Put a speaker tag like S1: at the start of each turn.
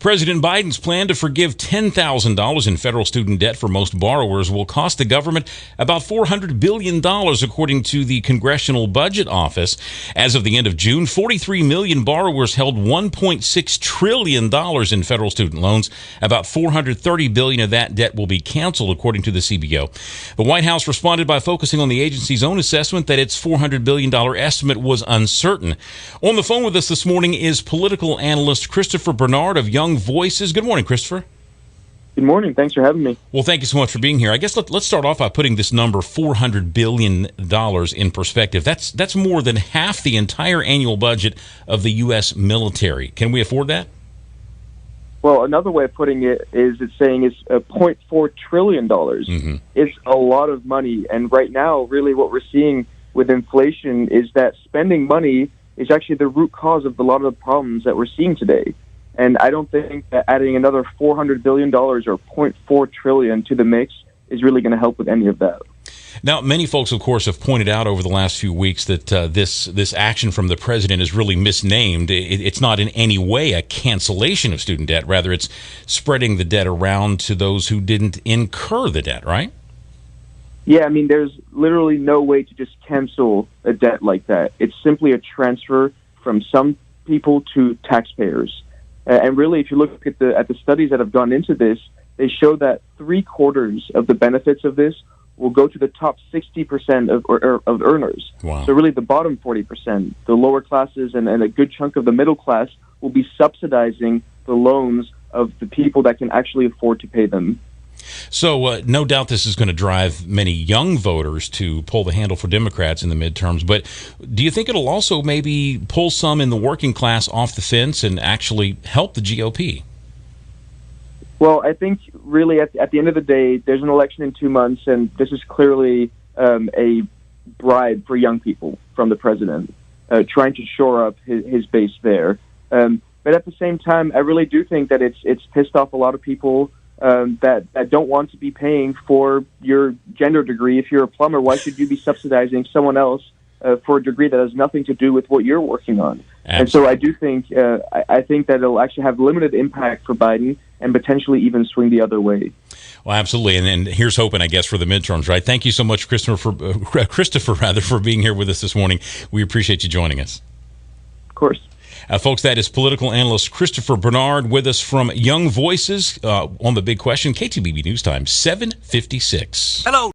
S1: President Biden's plan to forgive $10,000 in federal student debt for most borrowers will cost the government about $400 billion, according to the Congressional Budget Office. As of the end of June, 43 million borrowers held $1.6 trillion in federal student loans. About $430 billion of that debt will be canceled, according to the CBO. The White House responded by focusing on the agency's own assessment that its $400 billion estimate was uncertain. On the phone with us this morning is political analyst Christopher Barnard of Young Voices. Good morning, Christopher.
S2: Good morning. Thanks for having me.
S1: Well, thank you so much for being here. I guess let's start off by putting this number, $400 billion, in perspective. That's more than half the entire annual budget of the U.S. military. Can we afford that?
S2: Well, another way of putting it is it's saying it's $0.4 trillion. Mm-hmm. It's a lot of money. And right now, really what we're seeing with inflation is that spending money is actually the root cause of a lot of the problems that we're seeing today. And I don't think that adding another $400 billion or $0.4 trillion to the mix is really going to help with any of that.
S1: Now, many folks, of course, have pointed out over the last few weeks that this action from the president is really misnamed. It's not in any way a cancellation of student debt. Rather, it's spreading the debt around to those who didn't incur the debt, right?
S2: Yeah, I mean, there's literally no way to just cancel a debt like that. It's simply a transfer from some people to taxpayers. And really, if you look at the studies that have gone into this, they show that 3/4 of the benefits of this will go to the top 60% of earners.
S1: Wow.
S2: So really the bottom 40%, the lower classes and a good chunk of the middle class will be subsidizing the loans of the people that can actually afford to pay them.
S1: So no doubt this is going to drive many young voters to pull the handle for Democrats in the midterms. But do you think it'll also maybe pull some in the working class off the fence and actually help the GOP?
S2: Well, I think really at the end of the day, there's an election in 2 months, and this is clearly a bribe for young people from the president, trying to shore up his base there. But at the same time, I really do think that it's pissed off a lot of people that don't want to be paying for your gender degree. If you're a plumber, why should you be subsidizing someone else for a degree that has nothing to do with what you're working on? Absolutely. And so I do think I think that it'll actually have limited impact for Biden and potentially even swing the other way.
S1: Well, absolutely, and here's hoping, I guess, for the midterms, right? Thank you so much, Christopher, for being here with us this morning. We appreciate you joining us.
S2: Of course.
S1: Folks, that is political analyst Christopher Barnard with us from Young Voices on The Big Question, KTBB News Time, 7:56.
S3: Hello.